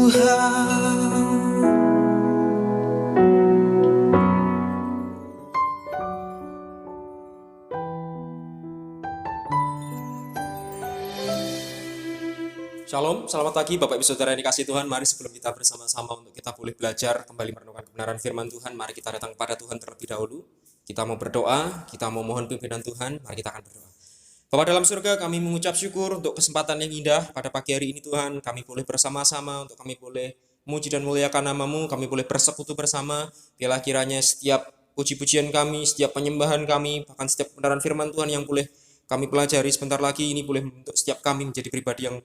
Tuhan. Shalom, selamat pagi Bapak Ibu Saudara yang dikasihi Tuhan. Mari sebelum kita bersama-sama untuk kita boleh belajar kembali merenungkan kebenaran firman Tuhan, mari kita datang kepada Tuhan terlebih dahulu. Kita mau berdoa, kita mau mohon pimpinan Tuhan, mari kita akan berdoa. Bapa dalam surga, kami mengucap syukur untuk kesempatan yang indah pada pagi hari ini Tuhan. Kami boleh bersama-sama, untuk kami boleh memuji dan muliakan nama-Mu, kami boleh bersekutu bersama. Biarlah kiranya setiap puji-pujian kami, setiap penyembahan kami, bahkan setiap kebenaran firman Tuhan yang boleh kami pelajari sebentar lagi, ini boleh membentuk setiap kami menjadi pribadi yang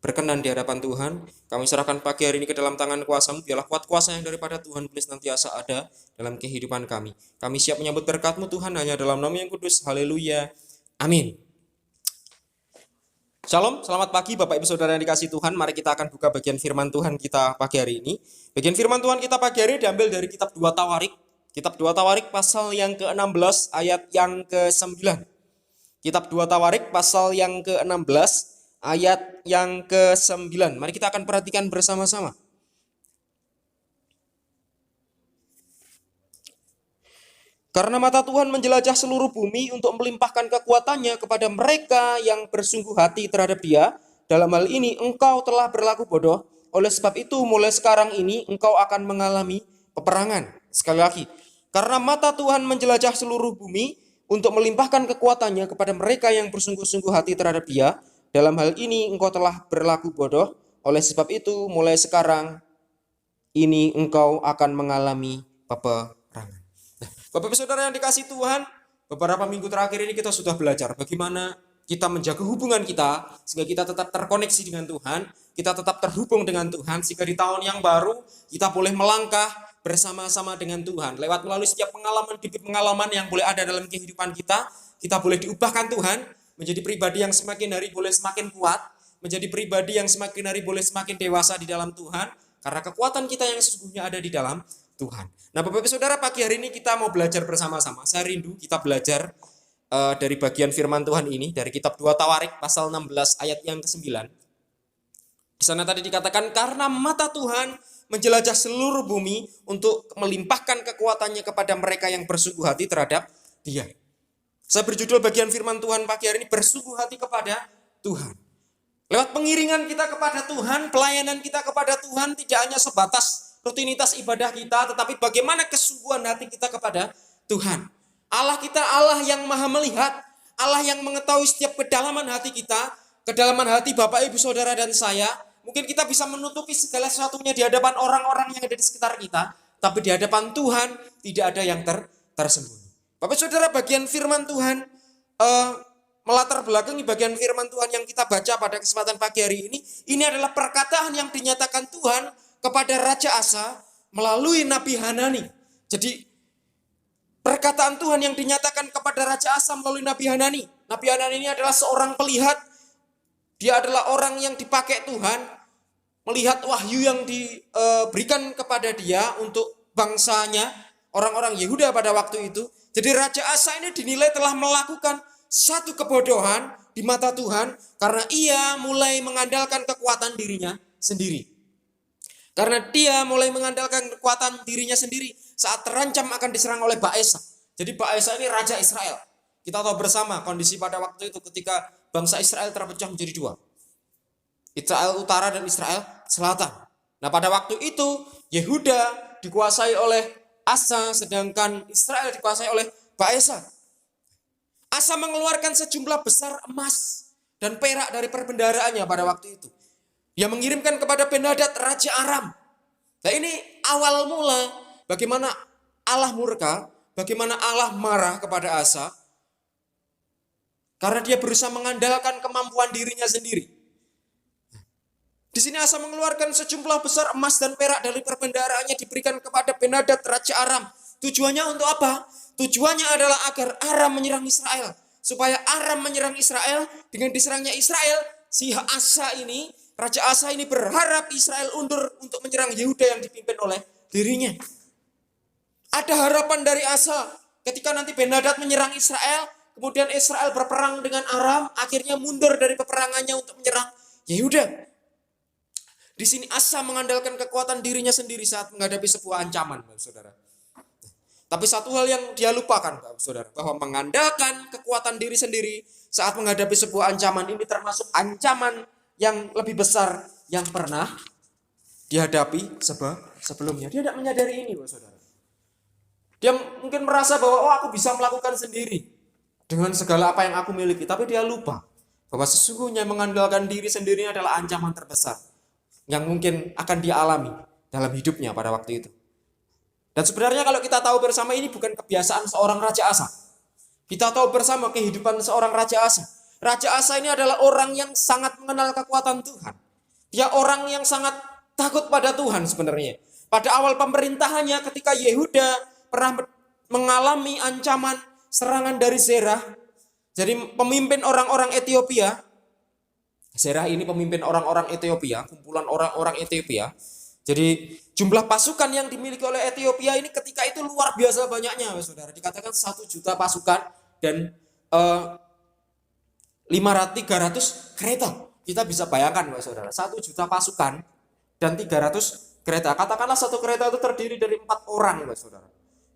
berkenan di hadapan Tuhan. Kami serahkan pagi hari ini ke dalam tangan kuasa-Mu. Biarlah kuat kuasa yang daripada Tuhan boleh senantiasa ada dalam kehidupan kami. Kami siap menyambut berkat-Mu Tuhan, hanya dalam nama yang kudus. Haleluya. Amin. Shalom, selamat pagi Bapak Ibu Saudara yang dikasihi Tuhan. Mari kita akan buka bagian firman Tuhan kita pagi hari ini. Bagian firman Tuhan kita pagi hari ini diambil dari kitab 2 Tawarik. Kitab 2 Tawarik pasal yang ke-16 ayat yang ke-9. Kitab 2 Tawarik pasal yang ke-16 ayat yang ke-9. Mari kita akan perhatikan bersama-sama. Karena mata Tuhan menjelajah seluruh bumi untuk melimpahkan kekuatannya kepada mereka yang bersungguh hati terhadap Dia. Dalam hal ini engkau telah berlaku bodoh. Oleh sebab itu mulai sekarang ini engkau akan mengalami peperangan. Sekali lagi. Karena mata Tuhan menjelajah seluruh bumi untuk melimpahkan kekuatannya kepada mereka yang bersungguh-sungguh hati terhadap Dia. Dalam hal ini engkau telah berlaku bodoh. Oleh sebab itu mulai sekarang ini engkau akan mengalami peperangan. Bapak Ibu Saudara yang dikasihi Tuhan, beberapa minggu terakhir ini kita sudah belajar bagaimana kita menjaga hubungan kita sehingga kita tetap terkoneksi dengan Tuhan, kita tetap terhubung dengan Tuhan, sehingga di tahun yang baru kita boleh melangkah bersama-sama dengan Tuhan. Lewat melalui setiap pengalaman yang boleh ada dalam kehidupan kita boleh diubahkan Tuhan menjadi pribadi yang semakin hari boleh semakin kuat, menjadi pribadi yang semakin hari boleh semakin dewasa di dalam Tuhan, karena kekuatan kita yang sesungguhnya ada di dalam Tuhan. Nah Bapak Ibu Saudara, pagi hari ini kita mau belajar bersama-sama. Saya rindu kita belajar dari bagian firman Tuhan ini, dari kitab 2 Tawarik pasal 16 ayat yang ke-9. Di sana tadi dikatakan, karena mata Tuhan menjelajah seluruh bumi untuk melimpahkan kekuatannya kepada mereka yang bersungguh hati terhadap Dia. Saya berjudul bagian firman Tuhan pagi hari ini, bersungguh hati kepada Tuhan. Lewat pengiringan kita kepada Tuhan, pelayanan kita kepada Tuhan tidak hanya sebatas rutinitas ibadah kita, tetapi bagaimana kesungguhan hati kita kepada Tuhan. Allah kita Allah yang maha melihat, Allah yang mengetahui setiap kedalaman hati kita, kedalaman hati Bapak Ibu Saudara dan saya. Mungkin kita bisa menutupi segala sesuatunya di hadapan orang-orang yang ada di sekitar kita, tapi di hadapan Tuhan tidak ada yang tersembunyi. Bapak Saudara, bagian firman Tuhan melatar belakangi bagian firman Tuhan yang kita baca pada kesempatan pagi hari ini adalah perkataan yang dinyatakan Tuhan kepada Raja Asa melalui Nabi Hanani. Jadi perkataan Tuhan yang dinyatakan kepada Raja Asa melalui Nabi Hanani. Nabi Hanani ini adalah seorang pelihat. Dia adalah orang yang dipakai Tuhan melihat wahyu yang diberikan kepada dia untuk bangsanya, orang-orang Yehuda pada waktu itu. Jadi Raja Asa ini dinilai telah melakukan satu kebodohan di mata Tuhan karena ia mulai mengandalkan kekuatan dirinya sendiri. Karena dia mulai mengandalkan kekuatan dirinya sendiri saat terancam akan diserang oleh Baesa. Jadi Baesa ini raja Israel. Kita tahu bersama kondisi pada waktu itu ketika bangsa Israel terpecah menjadi dua. Israel Utara dan Israel Selatan. Nah pada waktu itu Yehuda dikuasai oleh Asa, sedangkan Israel dikuasai oleh Baesa. Asa mengeluarkan sejumlah besar emas dan perak dari perbendaharaannya pada waktu itu. Dia mengirimkan kepada Ben-Hadad Raja Aram. Nah ini awal mula bagaimana Allah murka, bagaimana Allah marah kepada Asa. Karena dia berusaha mengandalkan kemampuan dirinya sendiri. Di sini Asa mengeluarkan sejumlah besar emas dan perak dari perbendaharaannya diberikan kepada Ben-Hadad Raja Aram. Tujuannya untuk apa? Tujuannya adalah agar Aram menyerang Israel. Supaya Aram menyerang Israel, dengan diserangnya Israel, si Asa ini, Raja Asa ini berharap Israel undur untuk menyerang Yehuda yang dipimpin oleh dirinya. Ada harapan dari Asa ketika nanti Ben-Hadad menyerang Israel, kemudian Israel berperang dengan Aram, akhirnya mundur dari peperangannya untuk menyerang Yehuda. Di sini Asa mengandalkan kekuatan dirinya sendiri saat menghadapi sebuah ancaman, saudara. Tapi satu hal yang dia lupakan, saudara, bahwa mengandalkan kekuatan diri sendiri saat menghadapi sebuah ancaman ini termasuk ancaman yang lebih besar yang pernah dihadapi sebelumnya. Dia tidak menyadari ini, saudara. Dia mungkin merasa bahwa aku bisa melakukan sendiri dengan segala apa yang aku miliki, tapi dia lupa bahwa sesungguhnya mengandalkan diri sendiri adalah ancaman terbesar yang mungkin akan dia alami dalam hidupnya pada waktu itu. Dan sebenarnya kalau kita tahu bersama, ini bukan kebiasaan seorang Raja Asa. Kita tahu bersama kehidupan seorang Raja Asa. Raja Asa ini adalah orang yang sangat mengenal kekuatan Tuhan. Dia orang yang sangat takut pada Tuhan sebenarnya. Pada awal pemerintahannya ketika Yehuda pernah mengalami ancaman serangan dari Zerah. Jadi pemimpin orang-orang Ethiopia. Zerah ini pemimpin orang-orang Ethiopia, kumpulan orang-orang Ethiopia. Jadi jumlah pasukan yang dimiliki oleh Ethiopia ini ketika itu luar biasa banyaknya, saudara. Dikatakan 1 juta pasukan dan 300 kereta. Kita bisa bayangkan, saudara, 1 juta pasukan dan 300 kereta. Katakanlah satu kereta itu terdiri dari 4 orang, saudara.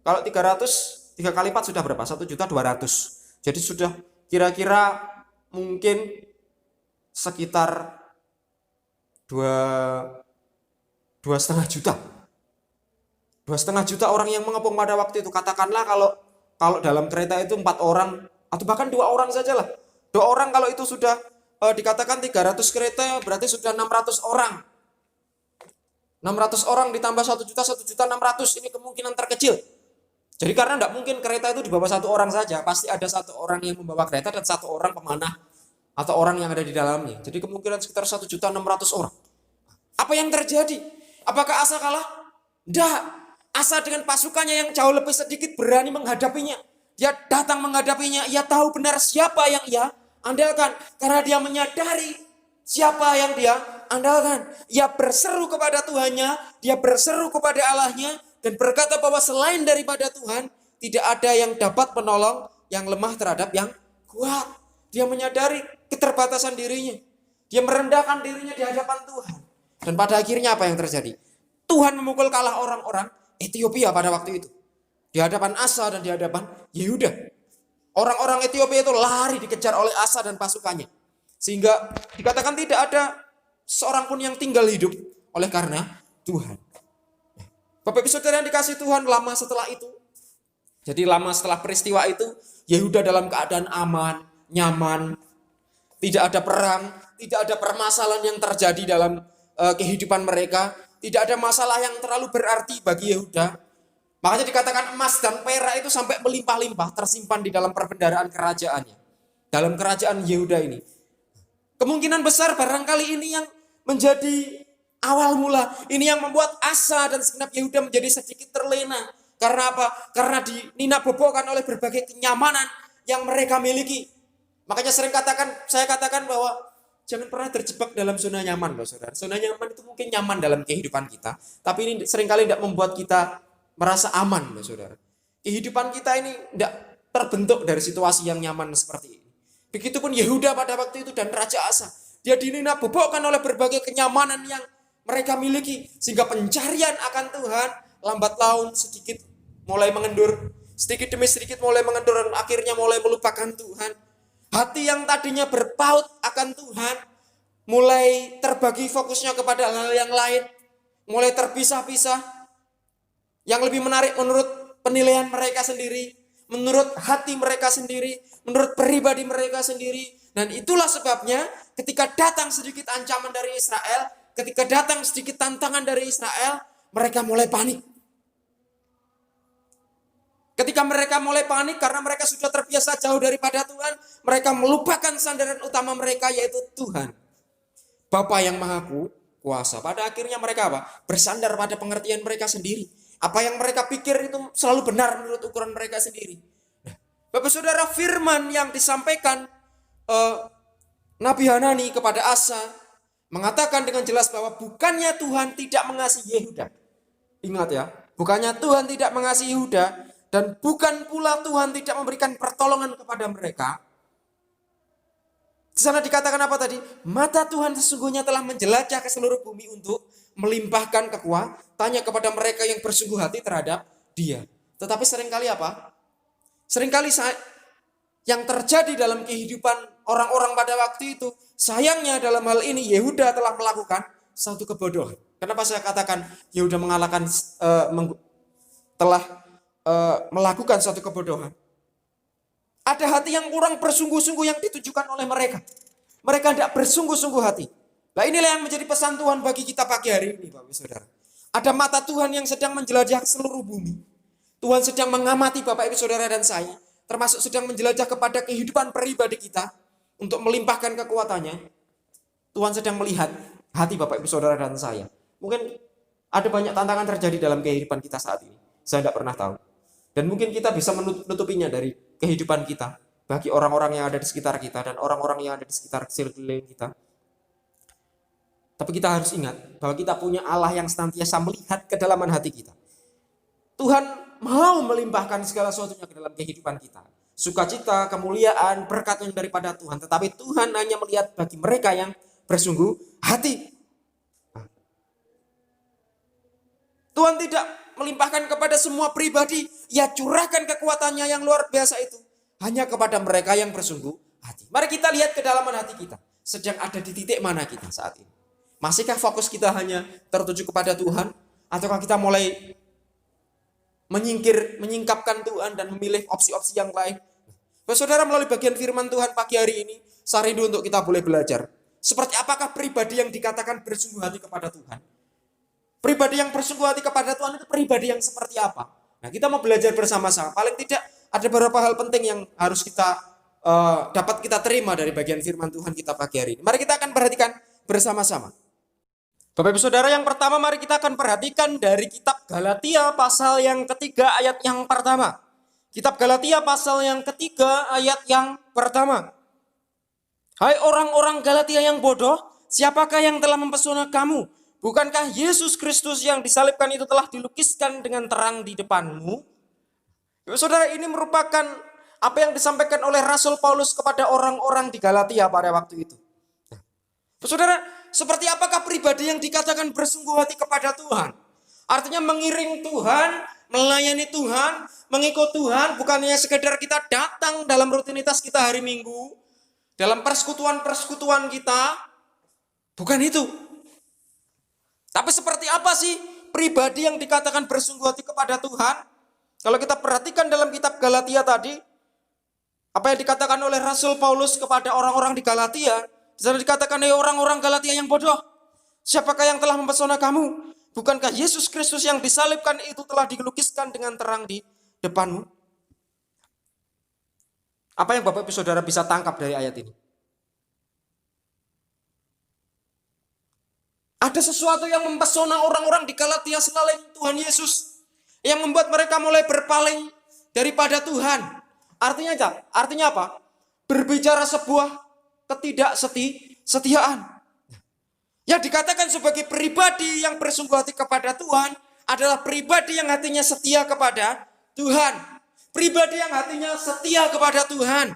Kalau 300, 3 kali 4 sudah berapa? 1.200.000. Jadi sudah kira-kira mungkin sekitar 2,5 juta. 2,5 juta orang yang mengepung pada waktu itu. Katakanlah kalau dalam kereta itu 4 orang atau bahkan 2 orang sajalah. 2 orang kalau itu sudah dikatakan 300 kereta, berarti sudah 600 orang. 600 orang ditambah 1 juta, 1.600.000, ini kemungkinan terkecil. Jadi karena tidak mungkin kereta itu dibawa 1 orang saja, pasti ada 1 orang yang membawa kereta dan 1 orang pemanah atau orang yang ada di dalamnya. Jadi kemungkinan sekitar 1.600.000 orang. Apa yang terjadi? Apakah Asa kalah? Tidak. Asa dengan pasukannya yang jauh lebih sedikit berani menghadapinya. Dia datang menghadapinya. Ia tahu benar siapa yang ia andalkan. Karena dia menyadari siapa yang dia andalkan. Ia berseru kepada Tuhannya. Dia berseru kepada Allahnya. Dan berkata bahwa selain daripada Tuhan, tidak ada yang dapat menolong yang lemah terhadap yang kuat. Dia menyadari keterbatasan dirinya. Dia merendahkan dirinya di hadapan Tuhan. Dan pada akhirnya apa yang terjadi? Tuhan memukul kalah orang-orang Ethiopia pada waktu itu. Di hadapan Asa dan di hadapan Yehuda. Orang-orang Ethiopia itu lari dikejar oleh Asa dan pasukannya. Sehingga dikatakan tidak ada seorang pun yang tinggal hidup oleh karena Tuhan. Bapak Ibu Saudara yang dikasihi Tuhan, lama setelah itu. Jadi lama setelah peristiwa itu, Yehuda dalam keadaan aman, nyaman. Tidak ada perang, tidak ada permasalahan yang terjadi dalam kehidupan mereka. Tidak ada masalah yang terlalu berarti bagi Yehuda. Makanya dikatakan emas dan perak itu sampai melimpah-limpah tersimpan di dalam perbendaharaan kerajaannya. Dalam kerajaan Yehuda ini. Kemungkinan besar barangkali ini yang menjadi awal mula. Ini yang membuat Asa dan segenap Yehuda menjadi sedikit terlena. Karena apa? Karena dininabobokan oleh berbagai kenyamanan yang mereka miliki. Makanya saya katakan bahwa jangan pernah terjebak dalam zona nyaman, saudara. Zona nyaman itu mungkin nyaman dalam kehidupan kita, tapi ini seringkali tidak membuat kita merasa aman, saudara. Kehidupan kita ini tidak terbentuk dari situasi yang nyaman seperti ini. Begitupun Yehuda pada waktu itu dan Raja Asa. Dia dininabobokan oleh berbagai kenyamanan yang mereka miliki. Sehingga pencarian akan Tuhan lambat laun sedikit mulai mengendur. Sedikit demi sedikit mulai mengendur dan akhirnya mulai melupakan Tuhan. Hati yang tadinya berpaut akan Tuhan mulai terbagi fokusnya kepada hal yang lain. Mulai terpisah-pisah. Yang lebih menarik menurut penilaian mereka sendiri. Menurut hati mereka sendiri. Menurut pribadi mereka sendiri. Dan itulah sebabnya ketika datang sedikit ancaman dari Israel. Ketika datang sedikit tantangan dari Israel. Mereka mulai panik. Ketika mereka mulai panik karena mereka sudah terbiasa jauh daripada Tuhan. Mereka melupakan sandaran utama mereka yaitu Tuhan. Bapa yang Maha Kuasa. Pada akhirnya mereka apa? Bersandar pada pengertian mereka sendiri. Apa yang mereka pikir itu selalu benar menurut ukuran mereka sendiri. Nah, Bapak Saudara, firman yang disampaikan Nabi Hanani kepada Asa mengatakan dengan jelas bahwa bukannya Tuhan tidak mengasihi Yehuda. Ingat ya, bukannya Tuhan tidak mengasihi Yehuda dan bukan pula Tuhan tidak memberikan pertolongan kepada mereka. Di sana dikatakan apa tadi? Mata Tuhan sesungguhnya telah menjelajah ke seluruh bumi untuk melimpahkan kekuatannya kepada mereka yang bersungguh hati terhadap Dia. Tetapi seringkali apa? Seringkali yang terjadi dalam kehidupan orang-orang pada waktu itu, sayangnya dalam hal ini Yehuda telah melakukan satu kebodohan. Kenapa saya katakan Yehuda telah melakukan satu kebodohan? Ada hati yang kurang bersungguh-sungguh yang ditujukan oleh mereka. Mereka tidak bersungguh-sungguh hati. Nah, inilah yang menjadi pesan Tuhan bagi kita pagi hari ini, Bapak Saudara. Ada mata Tuhan yang sedang menjelajah seluruh bumi. Tuhan sedang mengamati Bapak Ibu Saudara dan saya, termasuk sedang menjelajah kepada kehidupan pribadi kita untuk melimpahkan kekuatannya. Tuhan sedang melihat hati Bapak Ibu Saudara dan saya. Mungkin ada banyak tantangan terjadi dalam kehidupan kita saat ini. Saya tidak pernah tahu. Dan mungkin kita bisa menutupinya dari kehidupan kita bagi orang-orang yang ada di sekitar kita dan orang-orang yang ada di sekitar sekeliling kita. Tapi kita harus ingat bahwa kita punya Allah yang senantiasa melihat kedalaman hati kita. Tuhan mau melimpahkan segala sesuatunya ke dalam kehidupan kita. Sukacita, kemuliaan, berkat yang daripada Tuhan. Tetapi Tuhan hanya melihat bagi mereka yang bersungguh hati. Tuhan tidak melimpahkan kepada semua pribadi. Ya, curahkan kekuatannya yang luar biasa itu hanya kepada mereka yang bersungguh hati. Mari kita lihat kedalaman hati kita. Sedang ada di titik mana kita saat ini? Masihkah fokus kita hanya tertuju kepada Tuhan? Ataukah kita mulai menyingkapkan Tuhan dan memilih opsi-opsi yang lain? Saudara, melalui bagian firman Tuhan pagi hari ini, saya rindu untuk kita boleh belajar. Seperti apakah pribadi yang dikatakan bersungguh hati kepada Tuhan? Pribadi yang bersungguh hati kepada Tuhan itu pribadi yang seperti apa? Nah, kita mau belajar bersama-sama. Paling tidak ada beberapa hal penting yang harus kita dapat kita terima dari bagian firman Tuhan kita pagi hari ini. Mari kita akan perhatikan bersama-sama. Bapak Ibu Saudara, yang pertama mari kita akan perhatikan dari kitab Galatia pasal yang ketiga ayat yang pertama. Kitab Galatia pasal yang ketiga ayat yang pertama. Hai orang-orang Galatia yang bodoh, siapakah yang telah mempesona kamu? Bukankah Yesus Kristus yang disalibkan itu telah dilukiskan dengan terang di depanmu? Saudara, ini merupakan apa yang disampaikan oleh Rasul Paulus kepada orang-orang di Galatia pada waktu itu. Saudara, seperti apakah pribadi yang dikatakan bersungguh hati kepada Tuhan? Artinya mengiring Tuhan, melayani Tuhan, mengikut Tuhan, bukan hanya sekedar kita datang dalam rutinitas kita hari Minggu, dalam persekutuan-persekutuan kita, bukan itu. Tapi seperti apa sih pribadi yang dikatakan bersungguh hati kepada Tuhan? Kalau kita perhatikan dalam kitab Galatia tadi, apa yang dikatakan oleh Rasul Paulus kepada orang-orang di Galatia, di sana dikatakan, "Hai orang-orang Galatia yang bodoh, siapakah yang telah mempesona kamu? Bukankah Yesus Kristus yang disalibkan itu telah dilukiskan dengan terang di depanmu?" Apa yang Bapak Ibu Saudara bisa tangkap dari ayat ini? Ada sesuatu yang mempesona orang-orang di Galatia selain Tuhan Yesus, yang membuat mereka mulai berpaling daripada Tuhan. Artinya apa? Berbicara sebuah ketidaksetiaan. Yang dikatakan sebagai pribadi yang bersungguh hati kepada Tuhan adalah pribadi yang hatinya setia kepada Tuhan. Pribadi yang hatinya setia kepada Tuhan.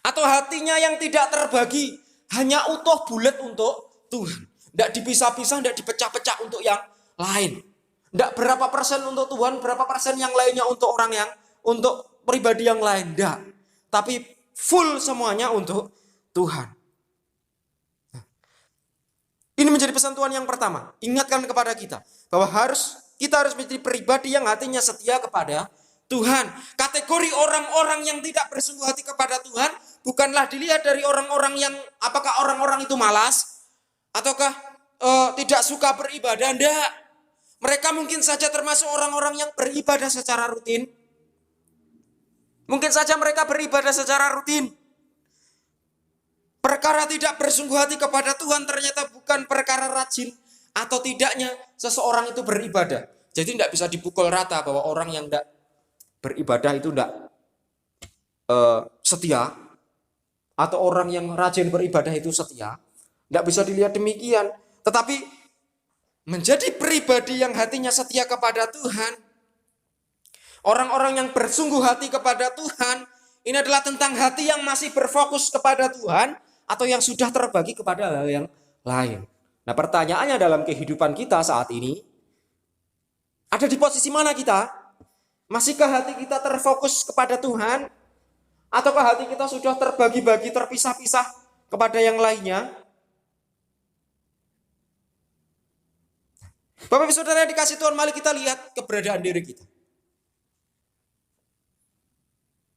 Atau hatinya yang tidak terbagi, hanya utuh bulat untuk Tuhan. Tidak dipisah-pisah, tidak dipecah-pecah untuk yang lain. Tidak berapa persen untuk Tuhan, berapa persen yang lainnya untuk untuk pribadi yang lain. Tidak. Tapi full semuanya untuk Tuhan. Ini menjadi pesan Tuhan yang pertama. Ingatkan kepada kita bahwa kita harus menjadi pribadi yang hatinya setia kepada Tuhan. Kategori orang-orang yang tidak bersungguh hati kepada Tuhan bukanlah dilihat dari orang-orang yang apakah orang-orang itu malas ataukah tidak suka beribadah. Tidak. Mereka mungkin saja termasuk orang-orang yang beribadah secara rutin. Mungkin saja mereka beribadah secara rutin. Perkara tidak bersungguh hati kepada Tuhan ternyata bukan perkara rajin atau tidaknya seseorang itu beribadah. Jadi tidak bisa dipukul rata bahwa orang yang tidak beribadah itu tidak setia. Atau orang yang rajin beribadah itu setia. Tidak bisa dilihat demikian. Tetapi menjadi pribadi yang hatinya setia kepada Tuhan, orang-orang yang bersungguh hati kepada Tuhan, Ini adalah tentang hati yang masih berfokus kepada Tuhan atau yang sudah terbagi kepada hal yang lain. Nah, pertanyaannya dalam kehidupan kita saat ini, ada di posisi mana kita? Masihkah hati kita terfokus kepada Tuhan? Ataukah hati kita sudah terbagi-bagi, terpisah-pisah kepada yang lainnya? Bapak Ibu Saudara yang dikasih Tuhan, mari kita lihat keberadaan diri kita.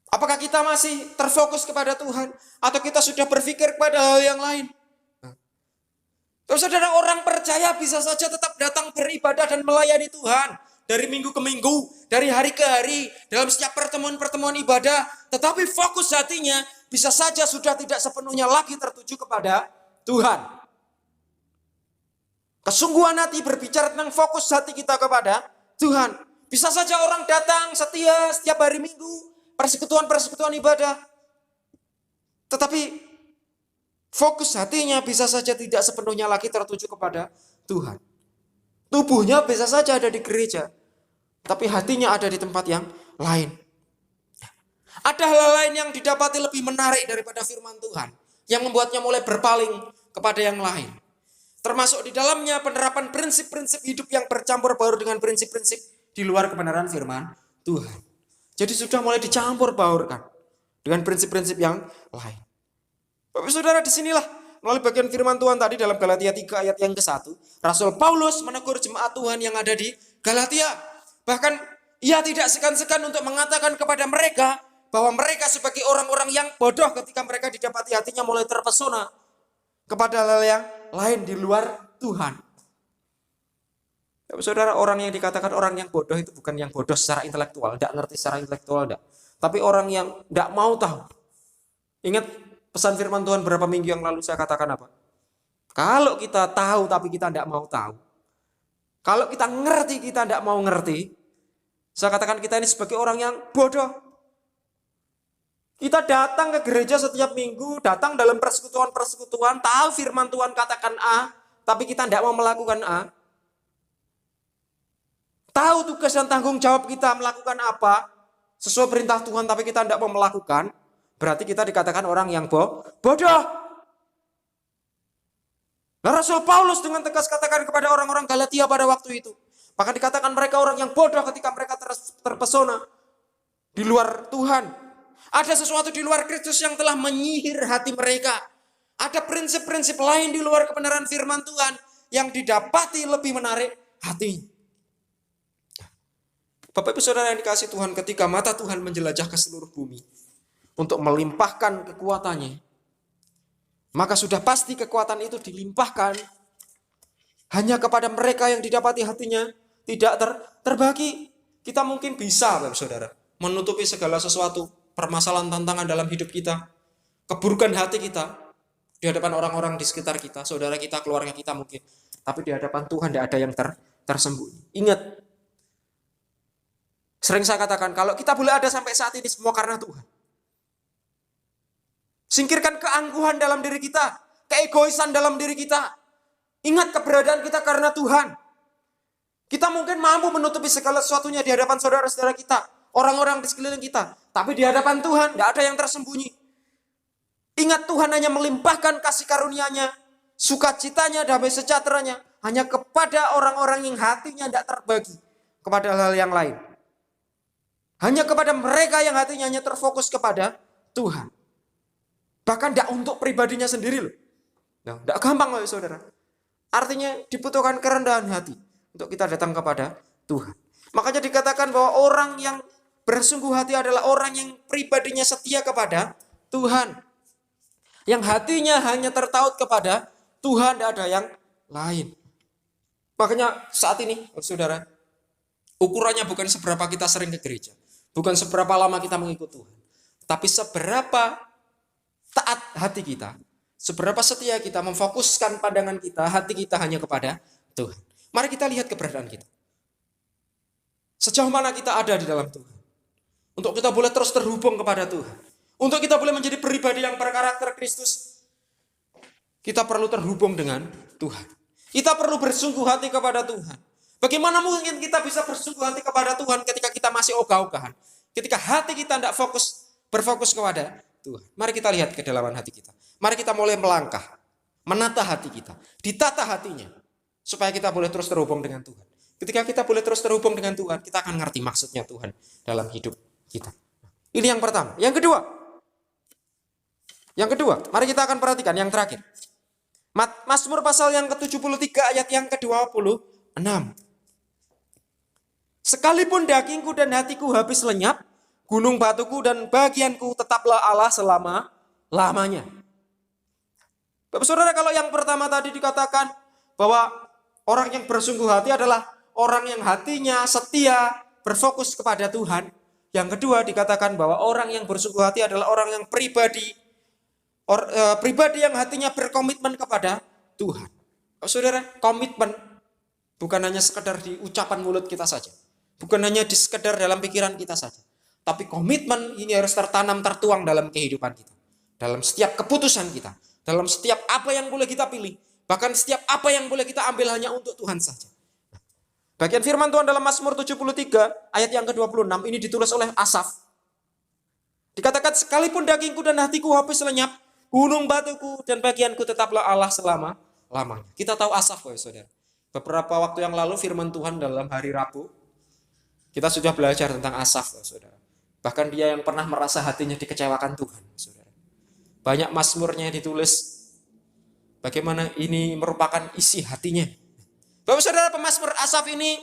Apakah kita masih terfokus kepada Tuhan? Atau kita sudah berpikir kepada hal yang lain? Bapak Saudara, orang percaya bisa saja tetap datang beribadah dan melayani Tuhan. Dari minggu ke minggu, dari hari ke hari, dalam setiap pertemuan-pertemuan ibadah. Tetapi fokus hatinya bisa saja sudah tidak sepenuhnya lagi tertuju kepada Tuhan. Kesungguhan hati berbicara tentang fokus hati kita kepada Tuhan. Bisa saja orang datang setia setiap hari minggu, persekutuan-persekutuan ibadah. Tetapi fokus hatinya bisa saja tidak sepenuhnya lagi tertuju kepada Tuhan. Tubuhnya bisa saja ada di gereja, tapi hatinya ada di tempat yang lain. Ada hal lain yang didapati lebih menarik daripada firman Tuhan, yang membuatnya mulai berpaling kepada yang lain. Termasuk di dalamnya penerapan prinsip-prinsip hidup yang bercampur baur dengan prinsip-prinsip di luar kebenaran firman Tuhan. Jadi sudah mulai dicampur baurkan dengan prinsip-prinsip yang lain. Bapak Saudara, disinilah melalui bagian firman Tuhan tadi dalam Galatia 3 ayat yang ke-1, Rasul Paulus menegur jemaat Tuhan yang ada di Galatia. Bahkan ia tidak segan-segan untuk mengatakan kepada mereka bahwa mereka sebagai orang-orang yang bodoh ketika mereka didapati hatinya mulai terpesona kepada hal yang lain di luar Tuhan. Bapak Saudara, orang yang dikatakan orang yang bodoh itu bukan yang bodoh secara intelektual, tidak ngerti secara intelektual, tidak. Tapi orang yang tidak mau tahu. Ingat pesan firman Tuhan berapa minggu yang lalu saya katakan apa? Kalau kita tahu tapi kita tidak mau tahu. Kalau kita ngerti kita tidak mau ngerti. Saya katakan kita ini sebagai orang yang bodoh. Kita datang ke gereja setiap minggu, datang dalam persekutuan-persekutuan, tahu firman Tuhan katakan A, tapi kita tidak mau melakukan A. Tahu tugas dan tanggung jawab kita melakukan apa sesuai perintah Tuhan, tapi kita tidak mau melakukan. Berarti kita dikatakan orang yang bodoh. Nah, Rasul Paulus dengan tegas katakan kepada orang-orang Galatia pada waktu itu. Bahkan dikatakan mereka orang yang bodoh ketika mereka terpesona di luar Tuhan. Ada sesuatu di luar Kristus yang telah menyihir hati mereka. Ada prinsip-prinsip lain di luar kebenaran firman Tuhan yang didapati lebih menarik hatinya. Bapak Ibu Saudara yang dikasih Tuhan, ketika mata Tuhan menjelajah ke seluruh bumi untuk melimpahkan kekuatannya, maka sudah pasti kekuatan itu dilimpahkan hanya kepada mereka yang didapati hatinya tidak terbagi. Kita mungkin bisa, Bapak Saudara, menutupi segala sesuatu, permasalahan, tantangan dalam hidup kita, keburukan hati kita di hadapan orang-orang di sekitar kita, saudara kita, keluarga kita mungkin. Tapi di hadapan Tuhan tidak ada yang tersembunyi. Ingat, sering saya katakan, kalau kita boleh ada sampai saat ini semua karena Tuhan. Singkirkan keangkuhan dalam diri kita, keegoisan dalam diri kita. Ingat keberadaan kita karena Tuhan. Kita mungkin mampu menutupi segala sesuatunya di hadapan saudara-saudara kita, orang-orang di sekeliling kita. Tapi di hadapan Tuhan tidak ada yang tersembunyi. Ingat, Tuhan hanya melimpahkan kasih karunia-Nya, sukacitanya, damai sejahteranya hanya kepada orang-orang yang hatinya tidak terbagi kepada hal yang lain. Hanya kepada mereka yang hatinya hanya terfokus kepada Tuhan. Bahkan tidak untuk pribadinya sendiri loh. Nah, tidak gampang loh saudara. Artinya dibutuhkan kerendahan hati untuk kita datang kepada Tuhan. Makanya dikatakan bahwa orang yang bersungguh hati adalah orang yang pribadinya setia kepada Tuhan. Yang hatinya hanya tertaut kepada Tuhan, tidak ada yang lain. Makanya saat ini saudara, ukurannya bukan seberapa kita sering ke gereja. Bukan seberapa lama kita mengikut Tuhan. Tapi seberapa taat hati kita. Seberapa setia kita memfokuskan pandangan kita, hati kita hanya kepada Tuhan. Mari kita lihat keberadaan kita. Sejauh mana kita ada di dalam Tuhan. Untuk kita boleh terus terhubung kepada Tuhan. Untuk kita boleh menjadi pribadi yang berkarakter Kristus. Kita perlu terhubung dengan Tuhan. Kita perlu bersungguh hati kepada Tuhan. Bagaimana mungkin kita bisa bersungguh hati kepada Tuhan ketika kita masih ogah-ogahan? Ketika hati kita tidak fokus berfokus kepada Tuhan. Mari kita lihat kedalaman hati kita. Mari kita mulai melangkah, menata hati kita, ditata hatinya, supaya kita boleh terus terhubung dengan Tuhan. Ketika kita boleh terus terhubung dengan Tuhan, kita akan ngerti maksudnya Tuhan dalam hidup kita. Ini yang pertama. Yang kedua, mari kita akan perhatikan yang terakhir. Mazmur pasal yang ke-73 ayat yang ke-26. Sekalipun dagingku dan hatiku habis lenyap, gunung batuku dan bagianku tetaplah Allah selama-lamanya. Bapak Saudara, kalau yang pertama tadi dikatakan bahwa orang yang bersungguh hati adalah orang yang hatinya setia, berfokus kepada Tuhan. Yang kedua dikatakan bahwa orang yang bersungguh hati adalah orang yang pribadi yang hatinya berkomitmen kepada Tuhan. Saudara, komitmen bukan hanya sekedar di ucapan mulut kita saja. Bukan hanya di sekedar dalam pikiran kita saja. Tapi komitmen ini harus tertuang dalam kehidupan kita. Dalam setiap keputusan kita. Dalam setiap apa yang boleh kita pilih. Bahkan setiap apa yang boleh kita ambil hanya untuk Tuhan saja. Bagian firman Tuhan dalam Mazmur 73 ayat yang ke-26 ini ditulis oleh Asaf. Dikatakan, sekalipun dagingku dan hatiku habis lenyap, gunung batuku dan bagianku tetaplah Allah selama-lamanya. Kita tahu Asaf, saudara. Beberapa waktu yang lalu firman Tuhan dalam hari Rabu, kita sudah belajar tentang Asaf, saudara. Bahkan dia yang pernah merasa hatinya dikecewakan Tuhan, saudara. Banyak mazmurnya ditulis bagaimana ini merupakan isi hatinya. Bapak Saudara, pemazmur Asaf ini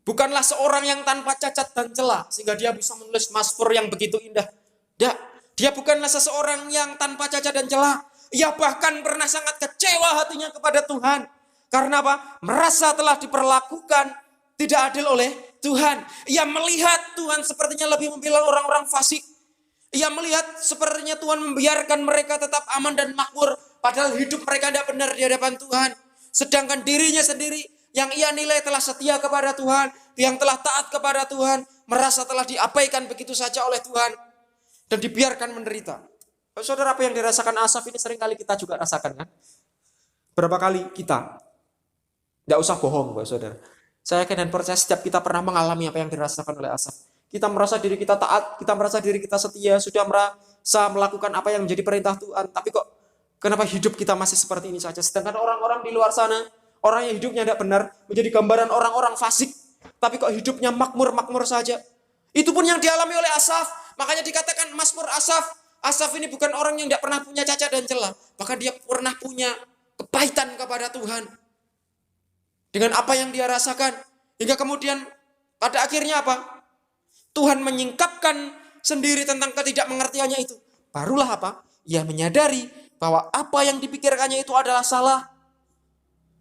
bukanlah seorang yang tanpa cacat dan celah sehingga dia bisa menulis mazmur yang begitu indah. Dia bukanlah seseorang yang tanpa cacat dan celah. Ia bahkan pernah sangat kecewa hatinya kepada Tuhan. Karena apa? Merasa telah diperlakukan tidak adil oleh Tuhan. Ia melihat Tuhan sepertinya lebih membela orang-orang fasik. Ia melihat sepertinya Tuhan membiarkan mereka tetap aman dan makmur. Padahal hidup mereka tidak benar di hadapan Tuhan. Sedangkan dirinya sendiri yang ia nilai telah setia kepada Tuhan, yang telah taat kepada Tuhan, merasa telah diabaikan begitu saja oleh Tuhan dan dibiarkan menderita. Saudara, apa yang dirasakan Asaf ini seringkali kita juga rasakan, kan? Berapa kali kita, tidak usah bohong, saudara. Saya yakin dan percaya setiap kita pernah mengalami apa yang dirasakan oleh Asaf. Kita merasa diri kita taat, kita merasa diri kita setia, sudah merasa melakukan apa yang menjadi perintah Tuhan. Tapi kok kenapa hidup kita masih seperti ini saja? Sedangkan orang-orang di luar sana, orang yang hidupnya tidak benar, menjadi gambaran orang-orang fasik. Tapi kok hidupnya makmur-makmur saja. Itu pun yang dialami oleh Asaf. Makanya dikatakan Mazmur Asaf. Asaf ini bukan orang yang tidak pernah punya cacat dan celah. Bahkan dia pernah punya kepahitan kepada Tuhan. Dengan apa yang dia rasakan. Hingga kemudian pada akhirnya apa? Tuhan menyingkapkan sendiri tentang ketidakmengertiannya itu. Barulah apa? Ia menyadari bahwa apa yang dipikirkannya itu adalah salah.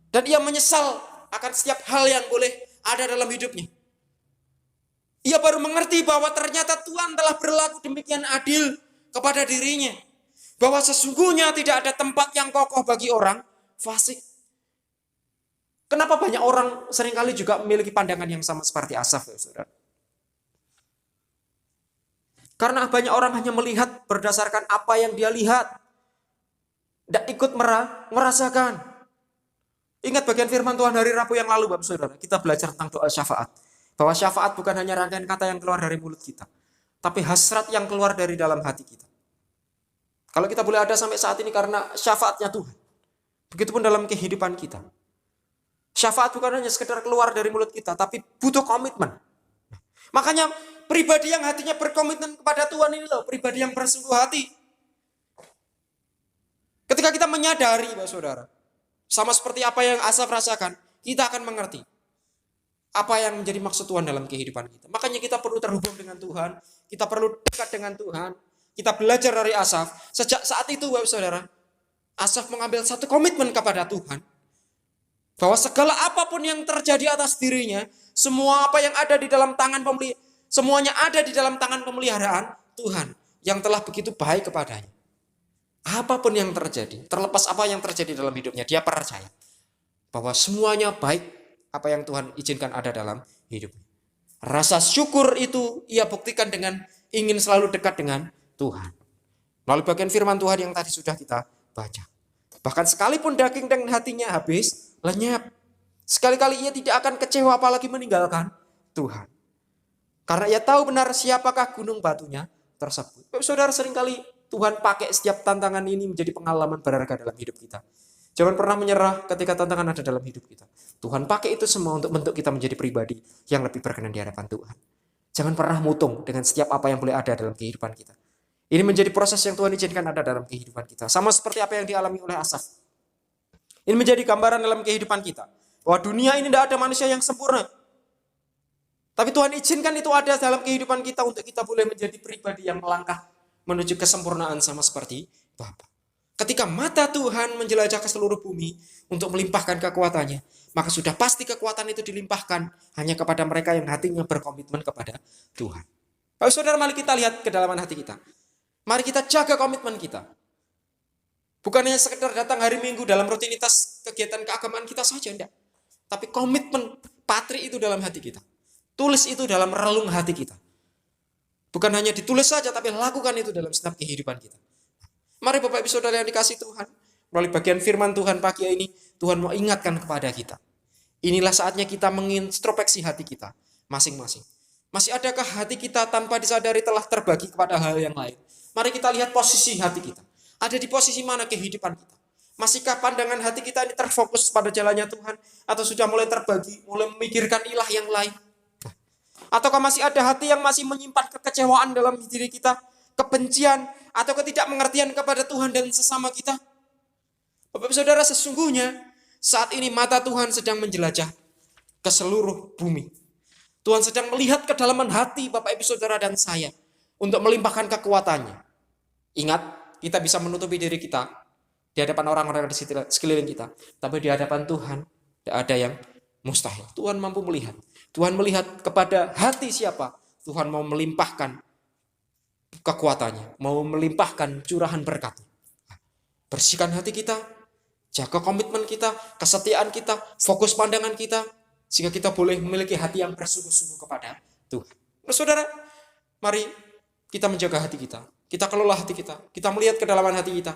Dan ia menyesal akan setiap hal yang boleh ada dalam hidupnya. Ia baru mengerti bahwa ternyata Tuhan telah berlaku demikian adil kepada dirinya. Bahwa sesungguhnya tidak ada tempat yang kokoh bagi orang fasik. Kenapa banyak orang seringkali juga memiliki pandangan yang sama seperti Asaf, saudara? Karena banyak orang hanya melihat berdasarkan apa yang dia lihat. Tidak ikut merasakan. Ingat bagian firman Tuhan hari Rabu yang lalu, Bapak Saudara. Kita belajar tentang doa syafaat. Bahwa syafaat bukan hanya rangkaian kata yang keluar dari mulut kita. Tapi hasrat yang keluar dari dalam hati kita. Kalau kita boleh ada sampai saat ini karena syafaatnya Tuhan. Begitupun dalam kehidupan kita. Syafaat bukan hanya sekedar keluar dari mulut kita. Tapi butuh komitmen. Makanya pribadi yang hatinya berkomitmen kepada Tuhan ini loh. Pribadi yang bersungguh hati. Ketika kita menyadari, Bapak Saudara. Sama seperti apa yang Asaf rasakan. Kita akan mengerti. Apa yang menjadi maksud Tuhan dalam kehidupan kita. Makanya kita perlu terhubung dengan Tuhan. Kita perlu dekat dengan Tuhan. Kita belajar dari Asaf. Sejak saat itu, Bapak Saudara, Asaf mengambil satu komitmen kepada Tuhan. Bahwa segala apapun yang terjadi atas dirinya, semua apa yang ada di dalam tangan semuanya ada di dalam tangan pemeliharaan Tuhan. Yang telah begitu baik kepadanya. Apapun yang terjadi, terlepas apa yang terjadi dalam hidupnya, dia percaya. Bahwa semuanya baik. Apa yang Tuhan izinkan ada dalam hidupnya. Rasa syukur itu ia buktikan dengan ingin selalu dekat dengan Tuhan. Melalui bagian firman Tuhan yang tadi sudah kita baca. Bahkan sekalipun daging dan hatinya habis lenyap. Sekali-kali ia tidak akan kecewa apalagi meninggalkan Tuhan. Karena ia tahu benar siapakah gunung batunya tersebut. Saudara, seringkali Tuhan pakai setiap tantangan ini menjadi pengalaman berharga dalam hidup kita. Jangan pernah menyerah ketika tantangan ada dalam hidup kita. Tuhan pakai itu semua untuk bentuk kita menjadi pribadi yang lebih berkenan di hadapan Tuhan. Jangan pernah mutung dengan setiap apa yang boleh ada dalam kehidupan kita. Ini menjadi proses yang Tuhan izinkan ada dalam kehidupan kita. Sama seperti apa yang dialami oleh Asaf. Ini menjadi gambaran dalam kehidupan kita. Bahwa dunia ini tidak ada manusia yang sempurna. Tapi Tuhan izinkan itu ada dalam kehidupan kita untuk kita boleh menjadi pribadi yang melangkah menuju kesempurnaan sama seperti Bapa. Ketika mata Tuhan menjelajah ke seluruh bumi untuk melimpahkan kekuatannya, maka sudah pasti kekuatan itu dilimpahkan hanya kepada mereka yang hatinya berkomitmen kepada Tuhan. Bapak saudara, mari kita lihat kedalaman hati kita. Mari kita jaga komitmen kita. Bukan hanya sekedar datang hari Minggu dalam rutinitas kegiatan keagamaan kita saja, enggak. Tapi komitmen patri itu dalam hati kita. Tulis itu dalam relung hati kita. Bukan hanya ditulis saja, tapi lakukan itu dalam setiap kehidupan kita. Mari Bapak Ibu Saudara yang dikasih Tuhan, melalui bagian firman Tuhan pagi ini, Tuhan mau ingatkan kepada kita. Inilah saatnya kita mengintrospeksi hati kita masing-masing. Masih adakah hati kita tanpa disadari telah terbagi kepada hal yang lain? Mari kita lihat posisi hati kita. Ada di posisi mana kehidupan kita? Masihkah pandangan hati kita ini terfokus pada jalannya Tuhan? Atau sudah mulai terbagi, mulai memikirkan ilah yang lain? Ataukah masih ada hati yang masih menyimpan kekecewaan dalam diri kita? Kebencian atau ketidakmengertian kepada Tuhan dan sesama kita? Bapak saudara, sesungguhnya saat ini mata Tuhan sedang menjelajah ke seluruh bumi. Tuhan sedang melihat kedalaman hati Bapak Ibu Saudara dan saya untuk melimpahkan kekuatannya. Ingat, kita bisa menutupi diri kita di hadapan orang-orang di sekeliling kita. Tapi di hadapan Tuhan tidak ada yang mustahil. Tuhan mampu melihat. Tuhan melihat kepada hati siapa. Tuhan mau melimpahkan kekuatannya. Mau melimpahkan curahan berkat. Bersihkan hati kita. Jaga komitmen kita. Kesetiaan kita. Fokus pandangan kita. Sehingga kita boleh memiliki hati yang bersungguh-sungguh kepada Tuhan. Saudara, mari kita menjaga hati kita. Kita kelola hati kita. Kita melihat kedalaman hati kita.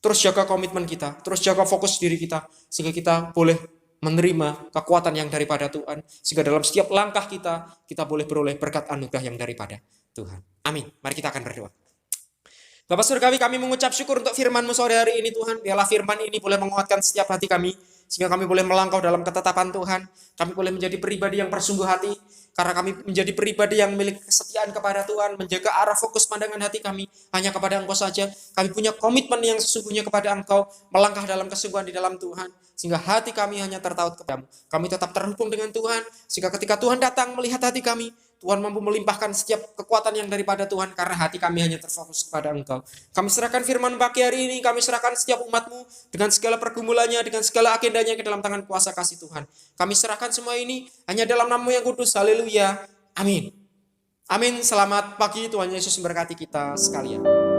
Terus jaga komitmen kita. Terus jaga fokus diri kita. Sehingga kita boleh menerima kekuatan yang daripada Tuhan. Sehingga dalam setiap langkah kita boleh beroleh berkat anugerah yang daripada Tuhan. Amin. Mari kita akan berdoa. Bapak Surgawi, kami mengucap syukur untuk firman-Mu sore hari ini Tuhan. Biarlah firman ini boleh menguatkan setiap hati kami. Sehingga kami boleh melangkah dalam ketetapan Tuhan. Kami boleh menjadi pribadi yang bersungguh hati. Karena kami menjadi pribadi yang memiliki kesetiaan kepada Tuhan. Menjaga arah fokus pandangan hati kami hanya kepada Engkau saja. Kami punya komitmen yang sesungguhnya kepada Engkau. Melangkah dalam kesungguhan di dalam Tuhan. Sehingga hati kami hanya tertaut kepada-Mu. Kami tetap terhubung dengan Tuhan. Sehingga ketika Tuhan datang melihat hati kami, Tuhan mampu melimpahkan setiap kekuatan yang daripada Tuhan. Karena hati kami hanya terfokus kepada Engkau. Kami serahkan firman pagi hari ini. Kami serahkan setiap umat-Mu dengan segala pergumulannya, dengan segala agendanya ke dalam tangan kuasa kasih Tuhan. Kami serahkan semua ini hanya dalam nama-Mu yang kudus. Haleluya. Amin. Amin. Selamat pagi. Tuhan Yesus memberkati kita sekalian.